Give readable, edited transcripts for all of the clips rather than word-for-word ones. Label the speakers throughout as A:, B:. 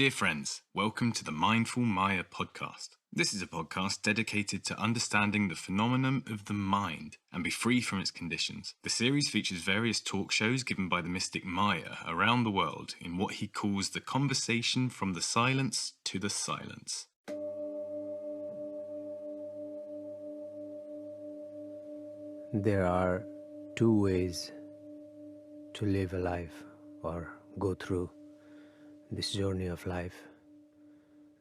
A: Dear friends, welcome to the Mindful Maya podcast. This is a podcast dedicated to understanding the phenomenon of the mind and be free from its conditions. The series features various talk shows given by the mystic Maya around the world in what he calls the conversation from the silence to the silence.
B: There are two ways to live a life or go through this journey of life.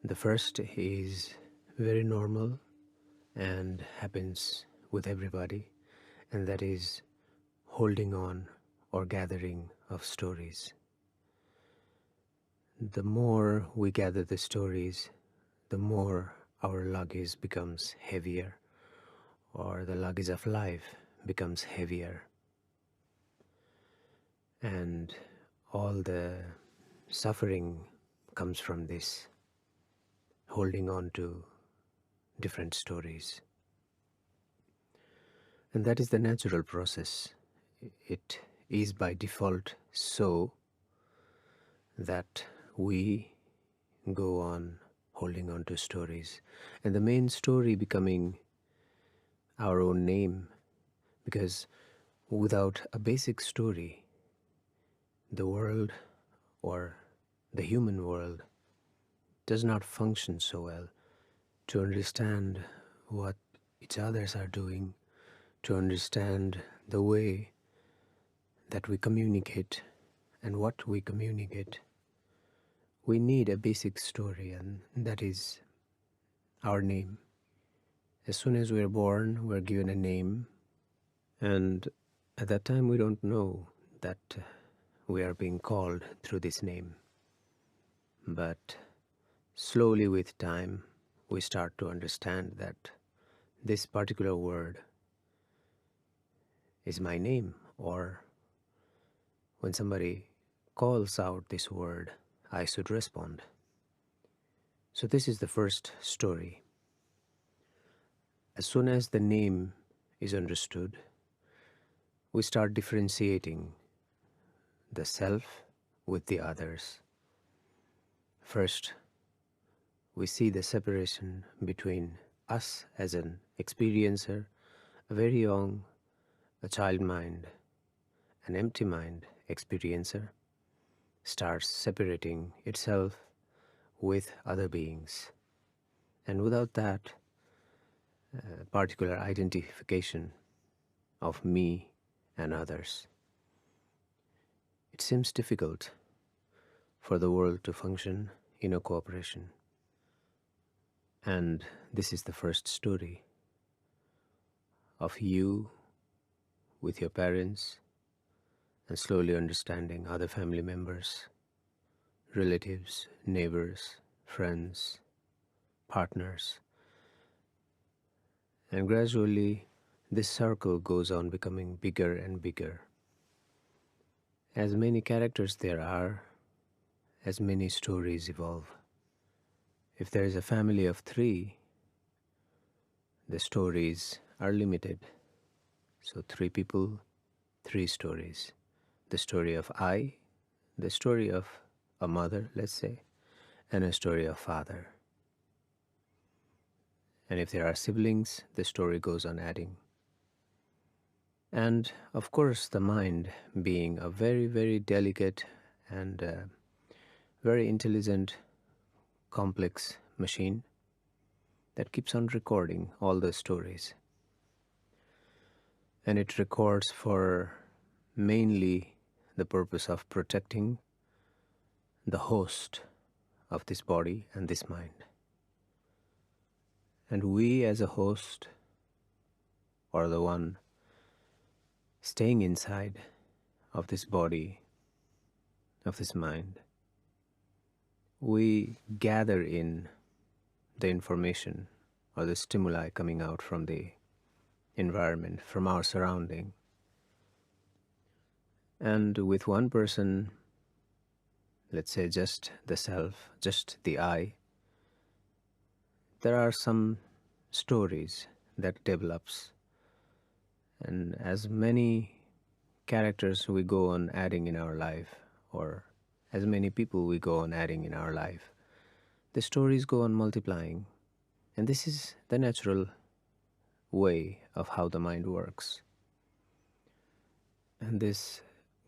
B: The first is very normal and happens with everybody, and that is holding on or gathering of stories. The more we gather the stories, the more our luggage becomes heavier, or the luggage of life becomes heavier. And all the suffering comes from this, holding on to different stories. And that is the natural process. It is by default so that we go on holding on to stories. And the main story becoming our own name, because without a basic story, the world or the human world does not function so well. To understand what each others are doing, to understand the way that we communicate and what we communicate, we need a basic story, and that is our name. As soon as we're born, we're given a name, and at that time we don't know that we are being called through this name. But slowly with time, we start to understand that this particular word is my name, or when somebody calls out this word, I should respond. So this is the first story. As soon as the name is understood, we start differentiating the self with the others. First, we see the separation between us as an experiencer, a very young, a child mind, an empty mind experiencer, starts separating itself with other beings. And without that particular identification of me and others, it seems difficult for the world to function in a cooperation. And this is the first story of you with your parents, and slowly understanding other family members, relatives, neighbors, friends, partners. And gradually this circle goes on becoming bigger and bigger. As many characters there are, as many stories evolve. If there is a family of 3, the stories are limited. So 3 people, 3 stories. The story of I, the story of a mother, let's say, and a story of father. And if there are siblings, the story goes on adding. And of course, the mind being a very, very delicate and very intelligent, complex machine that keeps on recording all the stories. And it records for mainly the purpose of protecting the host of this body and this mind. And we as a host, or the one staying inside of this body, of this mind, we gather in the information or the stimuli coming out from the environment, from our surrounding. And with one person, let's say just the self, just the I, there are some stories that develops. And as many characters we go on adding in our life, or as many people we go on adding in our life, the stories go on multiplying. And this is the natural way of how the mind works. And this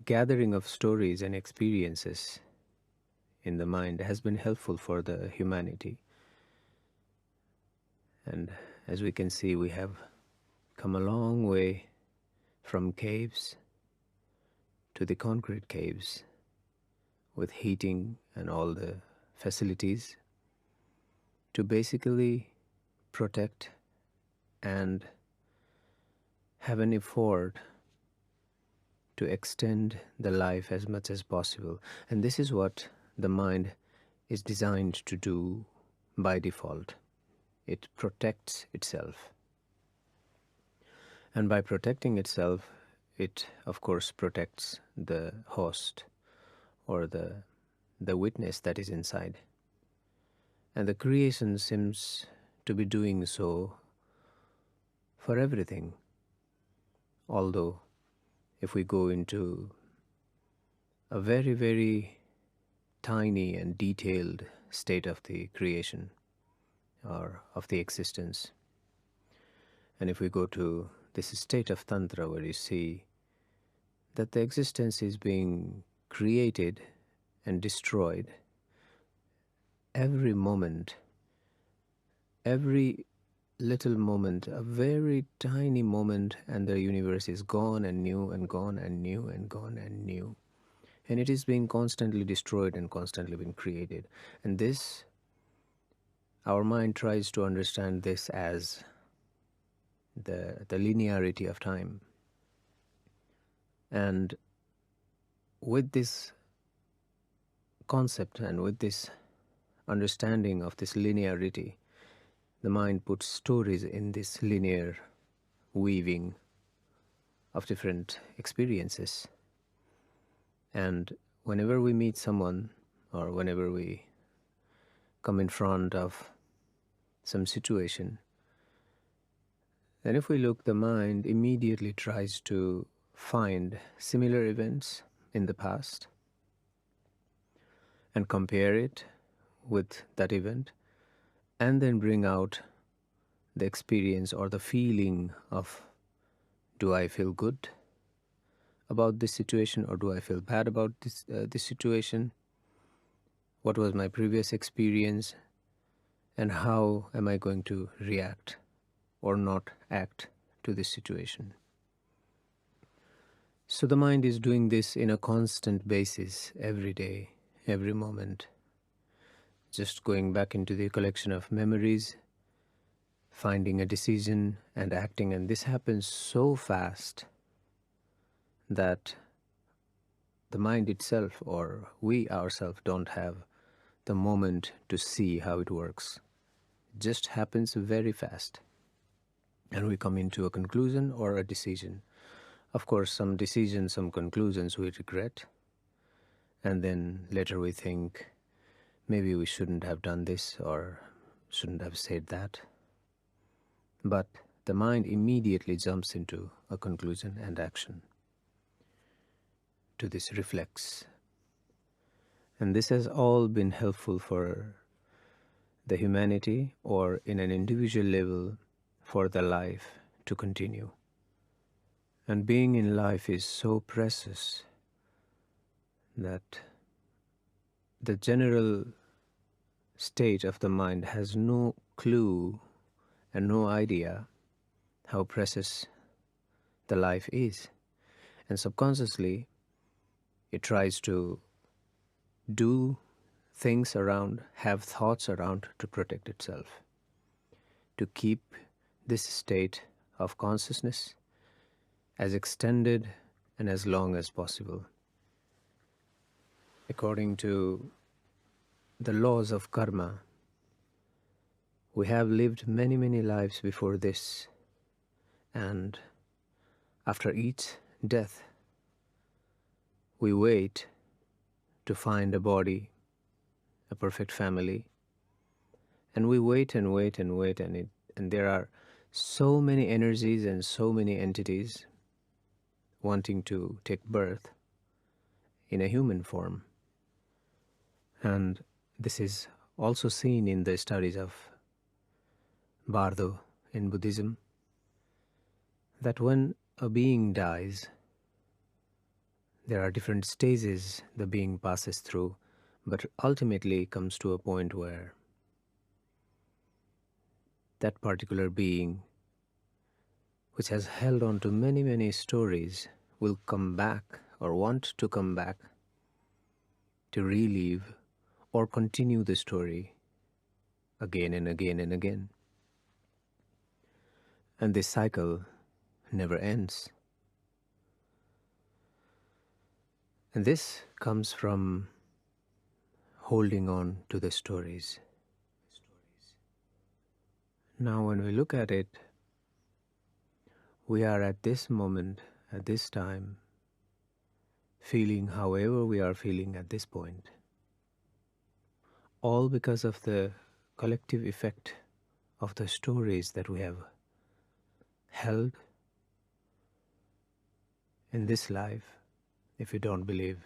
B: gathering of stories and experiences in the mind has been helpful for the humanity. And as we can see, we have come a long way from caves to the concrete caves with heating and all the facilities to basically protect and have an effort to extend the life as much as possible. And this is what the mind is designed to do by default. It protects itself. And by protecting itself, it of course protects the host or the witness that is inside. And the creation seems to be doing so for everything. Although, if we go into a very, very tiny and detailed state of the creation or of the existence, and if we go to this state of Tantra where you see that the existence is being created and destroyed every moment, every little moment, a very tiny moment, and the universe is gone and new and gone and new and gone and new. And it is being constantly destroyed and constantly being created. And this, our mind tries to understand this as the linearity of time. And with this concept and with this understanding of this linearity, the mind puts stories in this linear weaving of different experiences. And whenever we meet someone or whenever we come in front of some situation, then if we look, the mind immediately tries to find similar events in the past and compare it with that event, and then bring out the experience or the feeling of, do I feel good about this situation or do I feel bad about this situation? What was my previous experience and how am I going to react or not act to this situation? So the mind is doing this in a constant basis, every day, every moment, just going back into the collection of memories, finding a decision and acting. And this happens so fast that the mind itself or we ourselves don't have the moment to see how it works. It just happens very fast. And we come into a conclusion or a decision. Of course, some decisions, some conclusions we regret. And then later we think, maybe we shouldn't have done this or shouldn't have said that. But the mind immediately jumps into a conclusion and action to this reflex. And this has all been helpful for the humanity or in an individual level for the life to continue. And being in life is so precious that the general state of the mind has no clue and no idea how precious the life is. And subconsciously, it tries to do things around, have thoughts around to protect itself, to keep this state of consciousness as extended and as long as possible. According to the laws of karma, we have lived many, many lives before this, and after each death, we wait to find a body, a perfect family, and we wait and wait and wait, and there are so many energies and so many entities wanting to take birth in a human form. And this is also seen in the studies of Bardo in Buddhism, that when a being dies, there are different stages the being passes through, but ultimately comes to a point where that particular being, which has held on to many, many stories, will come back or want to come back to relive or continue the story again and again and again. And this cycle never ends. And this comes from holding on to the stories. Now, when we look at it, we are at this moment, at this time, feeling however we are feeling at this point, all because of the collective effect of the stories that we have held in this life. If you don't believe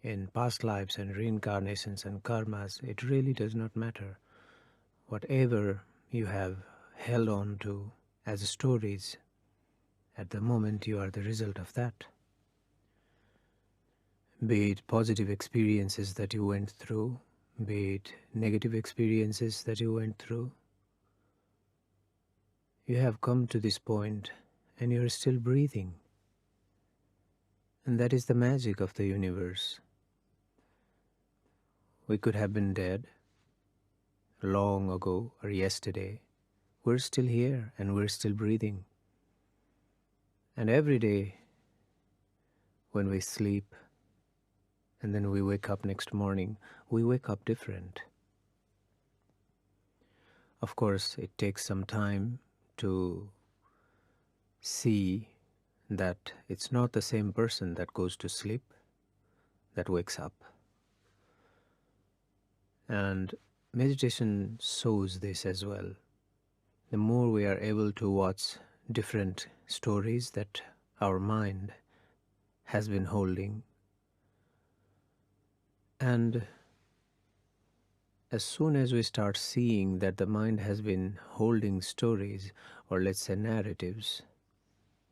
B: in past lives and reincarnations and karmas, it really does not matter. Whatever you have held on to as stories, at the moment you are the result of that. Be it positive experiences that you went through, be it negative experiences that you went through, you have come to this point and you are still breathing. And that is the magic of the universe. We could have been dead long ago or yesterday. We're still here and we're still breathing. And every day when we sleep and then we wake up next morning, we wake up different. Of course, it takes some time to see that it's not the same person that goes to sleep that wakes up. And meditation shows this as well. The more we are able to watch different stories that our mind has been holding, and as soon as we start seeing that the mind has been holding stories, or let's say narratives,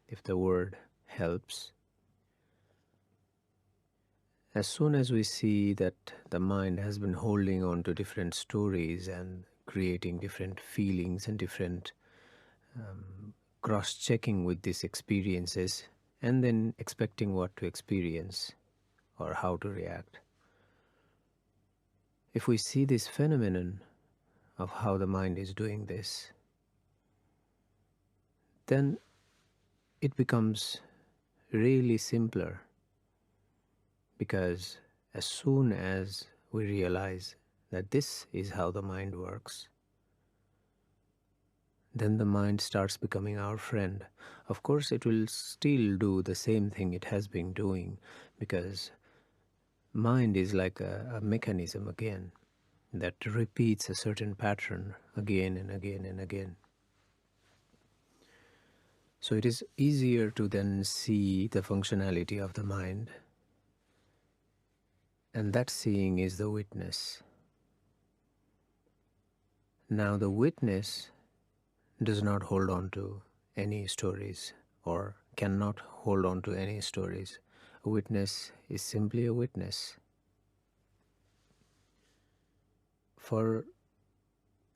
B: if the word helps, as soon as we see that the mind has been holding on to different stories and creating different feelings and different cross-checking with these experiences, and then expecting what to experience or how to react. If we see this phenomenon of how the mind is doing this, then it becomes really simpler, because as soon as we realize that this is how the mind works, then the mind starts becoming our friend. Of course, it will still do the same thing it has been doing, because mind is like a mechanism again that repeats a certain pattern again and again and again. So it is easier to then see the functionality of the mind, and that seeing is the witness. Now the witness does not hold on to any stories, or cannot hold on to any stories. A witness is simply a witness. For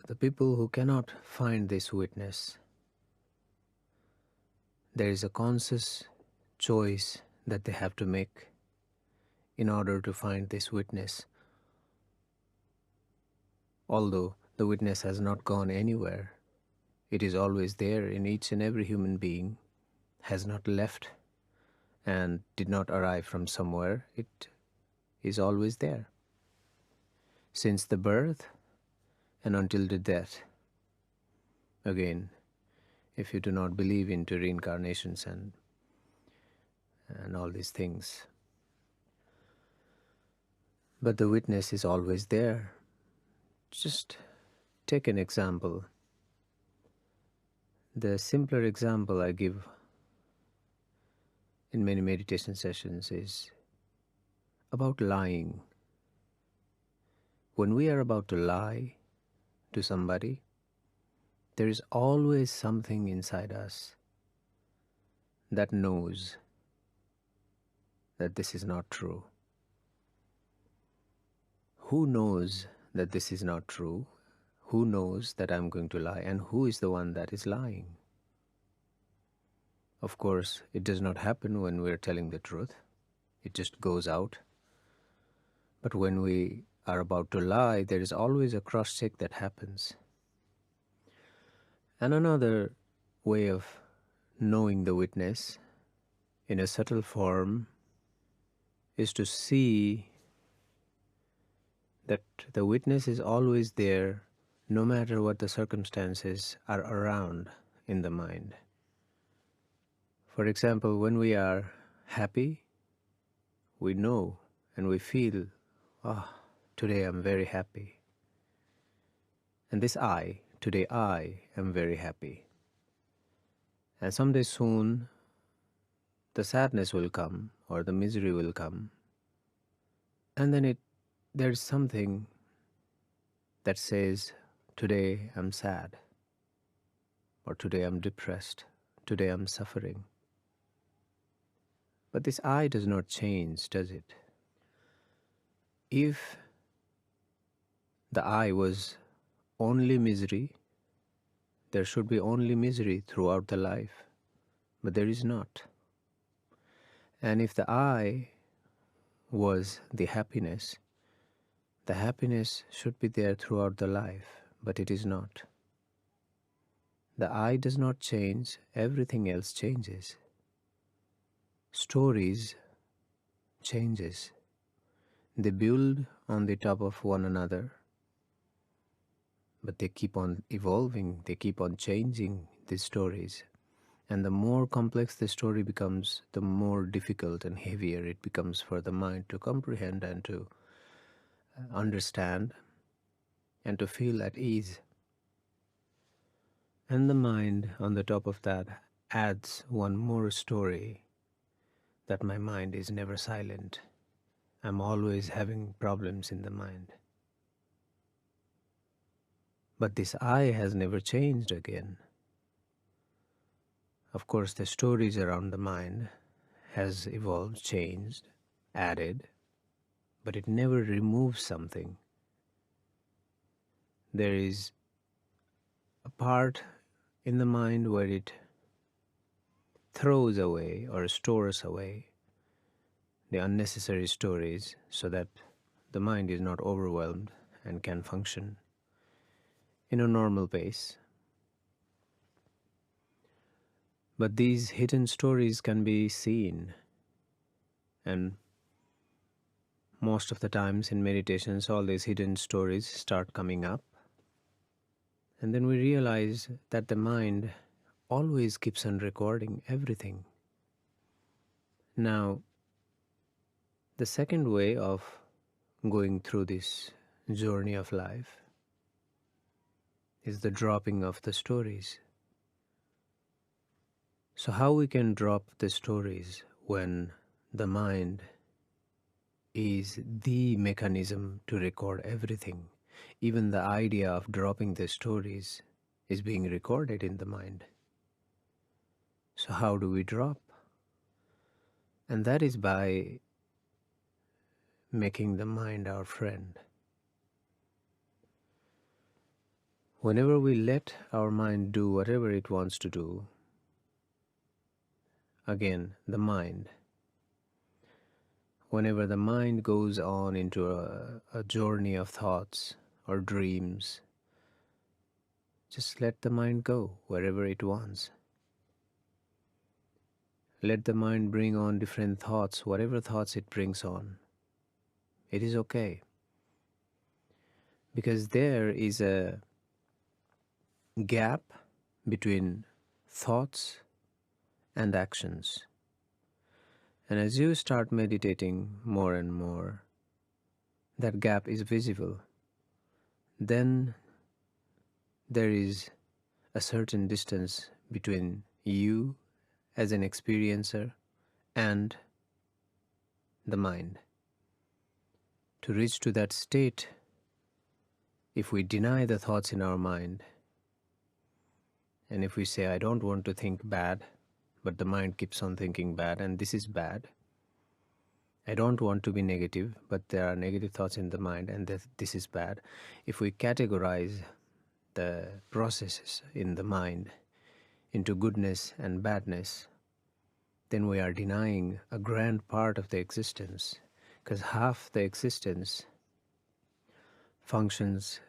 B: the people who cannot find this witness, there is a conscious choice that they have to make in order to find this witness. Although the witness has not gone anywhere, it is always there in each and every human being, has not left and did not arrive from somewhere. It is always there, since the birth and until the death. Again, if you do not believe into reincarnations and all these things, but the witness is always there. Just take an example. The simpler example I give in many meditation sessions is about lying. when we are about to lie to somebody, there is always something inside us that knows that this is not true. Who knows that this is not true? Who knows that I'm going to lie? And who is the one that is lying? Of course, it does not happen when we're telling the truth. It just goes out. But when we are about to lie, there is always a cross-check that happens. And another way of knowing the witness in a subtle form is to see that the witness is always there no matter what the circumstances are around in the mind. For example, when we are happy, we know and we feel, today I'm very happy. And this today I am very happy. And someday soon, the sadness will come or the misery will come. And then there's something that says, today I'm sad, or today I'm depressed, today I'm suffering. But this I does not change, does it? If the I was only misery, there should be only misery throughout the life, but there is not. And if the I was the happiness should be there throughout the life, but it is not. The I does not change, everything else changes. Stories changes. They build on the top of one another, but they keep on evolving, they keep on changing these stories. And the more complex the story becomes, the more difficult and heavier it becomes for the mind to comprehend and to understand and to feel at ease. And the mind, on the top of that, adds one more story, that my mind is never silent. I'm always having problems in the mind. But this I has never changed again. Of course, the stories around the mind has evolved, changed, added, but it never removes something. There is a part in the mind where it throws away or stores away the unnecessary stories so that the mind is not overwhelmed and can function in a normal pace. But these hidden stories can be seen, and most of the times in meditations all these hidden stories start coming up, and then we realize that the mind always keeps on recording everything. Now, the second way of going through this journey of life is the dropping of the stories. So how we can drop the stories when the mind is the mechanism to record everything? Even the idea of dropping the stories is being recorded in the mind. So how do we drop? And that is by making the mind our friend. Whenever we let our mind do whatever it wants to do, again, the mind, whenever the mind goes on into a journey of thoughts or dreams, just let the mind go wherever it wants. Let the mind bring on different thoughts, whatever thoughts it brings on. It is okay. Because there is a gap between thoughts and actions. And as you start meditating more and more, that gap is visible. Then there is a certain distance between you as an experiencer and the mind. To reach to that state if we deny the thoughts in our mind, and if we say, I don't want to think bad, but the mind keeps on thinking bad, and this is bad. I don't want to be negative, but there are negative thoughts in the mind, and this is bad. If we categorize the processes in the mind into goodness and badness, then we are denying a grand part of the existence, because half the existence functions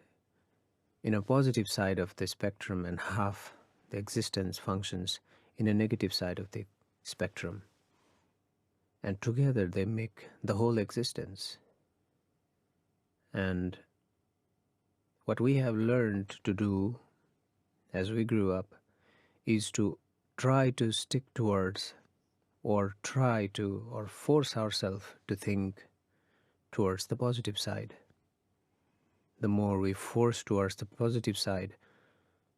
B: in a positive side of the spectrum and half the existence functions in a negative side of the spectrum. And together they make the whole existence. And what we have learned to do as we grew up is to try to stick towards or force ourselves to think towards the positive side. The more we force towards the positive side,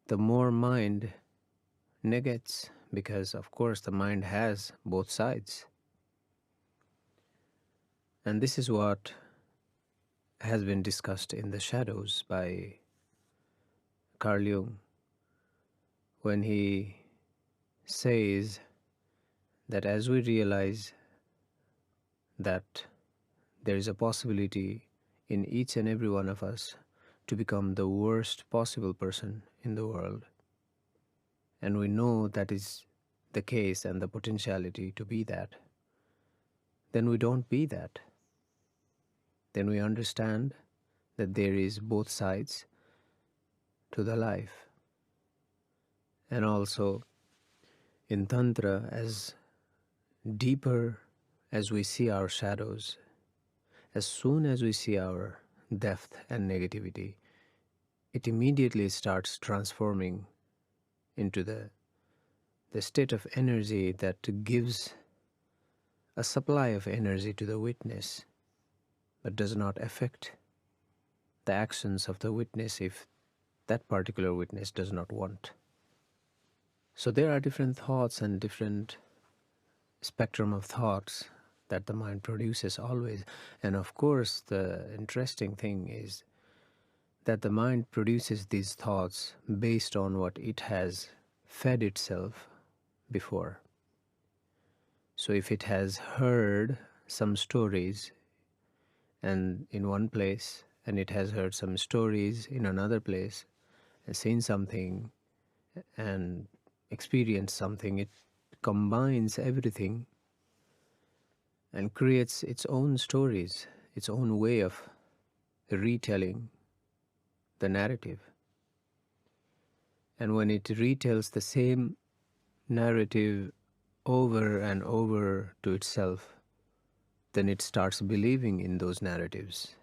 B: the more mind negates, because of course the mind has both sides. And this is what has been discussed in The Shadows by Carl Jung, when he says that as we realize that there is a possibility in each and every one of us to become the worst possible person in the world, and we know that is the case and the potentiality to be that, then we don't be that. Then we understand that there is both sides to the life. And also in Tantra, as deeper as we see our shadows, as soon as we see our depth and negativity, it immediately starts transforming into the state of energy that gives a supply of energy to the witness, but does not affect the actions of the witness if that particular witness does not want. So there are different thoughts and different spectrum of thoughts that the mind produces always. And of course, the interesting thing is that the mind produces these thoughts based on what it has fed itself before. So if it has heard some stories and in one place, and it has heard some stories in another place, and seen something and experienced something, it combines everything and creates its own stories, its own way of retelling the narrative. And when it retells the same narrative over and over to itself, then it starts believing in those narratives,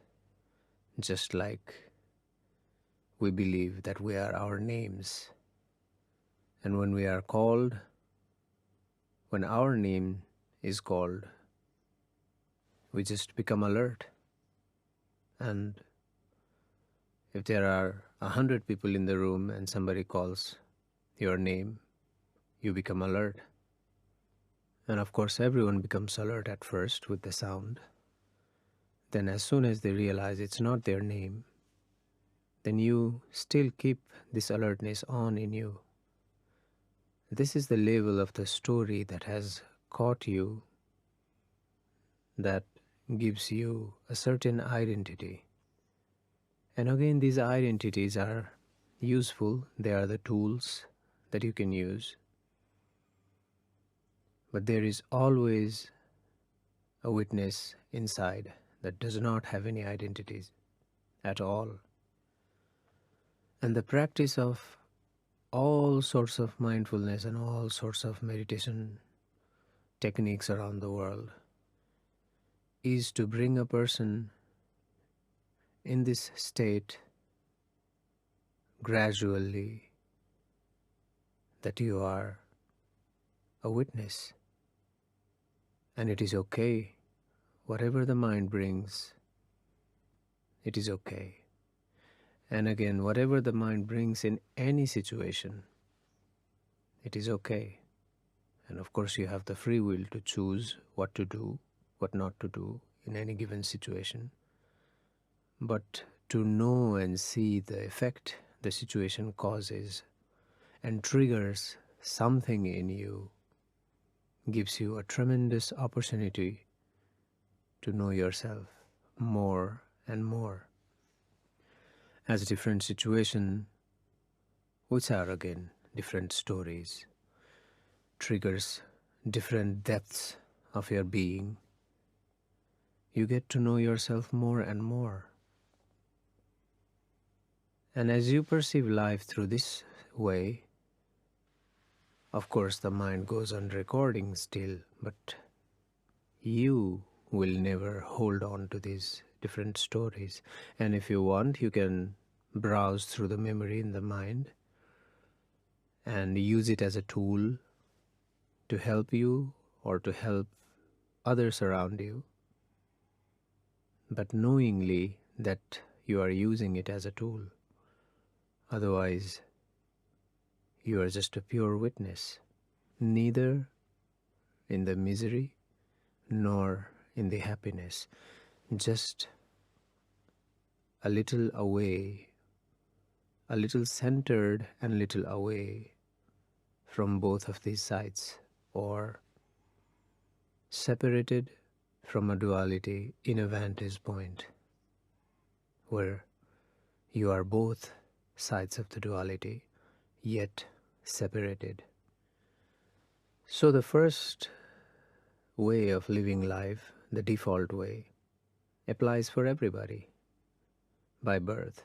B: just like we believe that we are our names. And when we are called, when our name is called, we just become alert. And if there are 100 people in the room and somebody calls your name, you become alert. And of course, everyone becomes alert at first with the sound. Then as soon as they realize it's not their name, then you still keep this alertness on in you. This is the level of the story that has caught you, that gives you a certain identity. And again, these identities are useful. They are the tools that you can use. But there is always a witness inside that does not have any identities at all. And the practice of all sorts of mindfulness and all sorts of meditation techniques around the world is to bring a person in this state gradually, that you are a witness. And it is okay. Whatever the mind brings, it is okay. And again, whatever the mind brings in any situation, it is okay. And of course, you have the free will to choose what to do, what not to do in any given situation. But to know and see the effect the situation causes and triggers something in you gives you a tremendous opportunity to know yourself more and more. As different situations, which are again different stories, triggers different depths of your being, you get to know yourself more and more. And as you perceive life through this way, of course the mind goes on recording still, but you will never hold on to these different stories. And if you want, you can browse through the memory in the mind and use it as a tool to help you or to help others around you, but knowingly that you are using it as a tool. Otherwise, you are just a pure witness, neither in the misery nor in the happiness, just a little away, a little centered and little away from both of these sides, or separated from a duality in a vantage point where you are both sides of the duality, yet separated. So the first way of living life, the default way, applies for everybody by birth.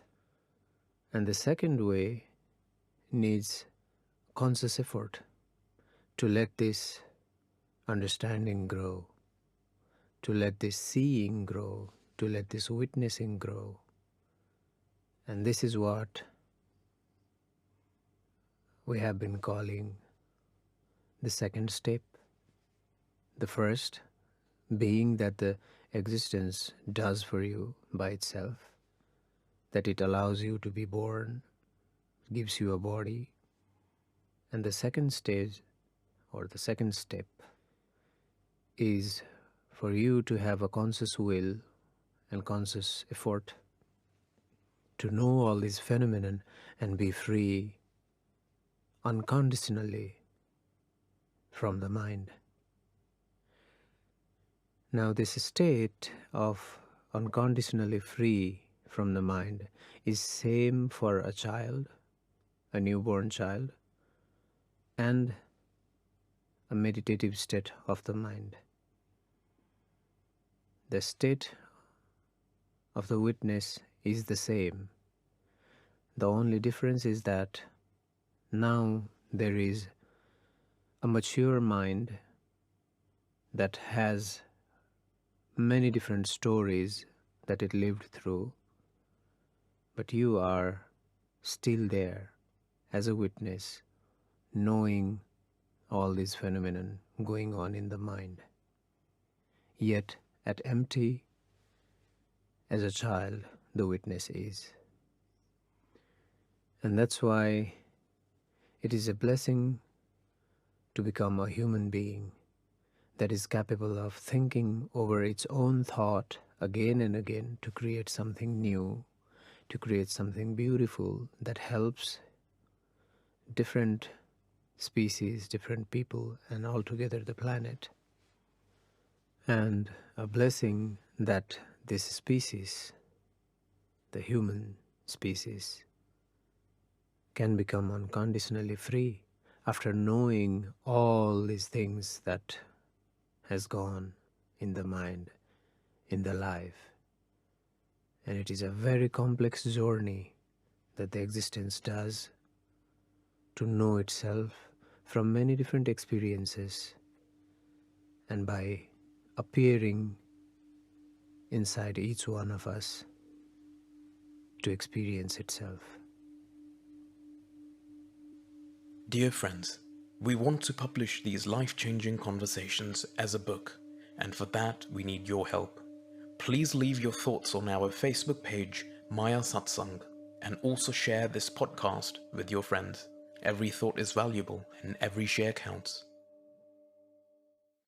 B: And the second way needs conscious effort to let this understanding grow, to let this seeing grow, to let this witnessing grow. And this is what we have been calling the second step. The first being that the existence does for you by itself, that it allows you to be born, gives you a body. And the second stage, or the second step, is for you to have a conscious will and conscious effort to know all these phenomena and be free unconditionally from the mind. Now this state of unconditionally free from the mind is same for a child, a newborn child, and a meditative state of the mind. The state of the witness is the same. The only difference is that now there is a mature mind that has many different stories that it lived through, but you are still there as a witness, knowing all these phenomena going on in the mind, yet at empty as a child the witness is. And that's why it is a blessing to become a human being that is capable of thinking over its own thought again and again to create something new, to create something beautiful that helps different species, different people, and altogether the planet. And a blessing that this species, the human species, can become unconditionally free after knowing all these things that has gone in the mind, in the life. And it is a very complex journey that the existence does to know itself from many different experiences, and by appearing inside each one of us to experience itself.
C: Dear friends, we want to publish these life-changing conversations as a book, and for that we need your help. Please leave your thoughts on our Facebook page, Maya Satsang, and also share this podcast with your friends. Every thought is valuable and every share counts.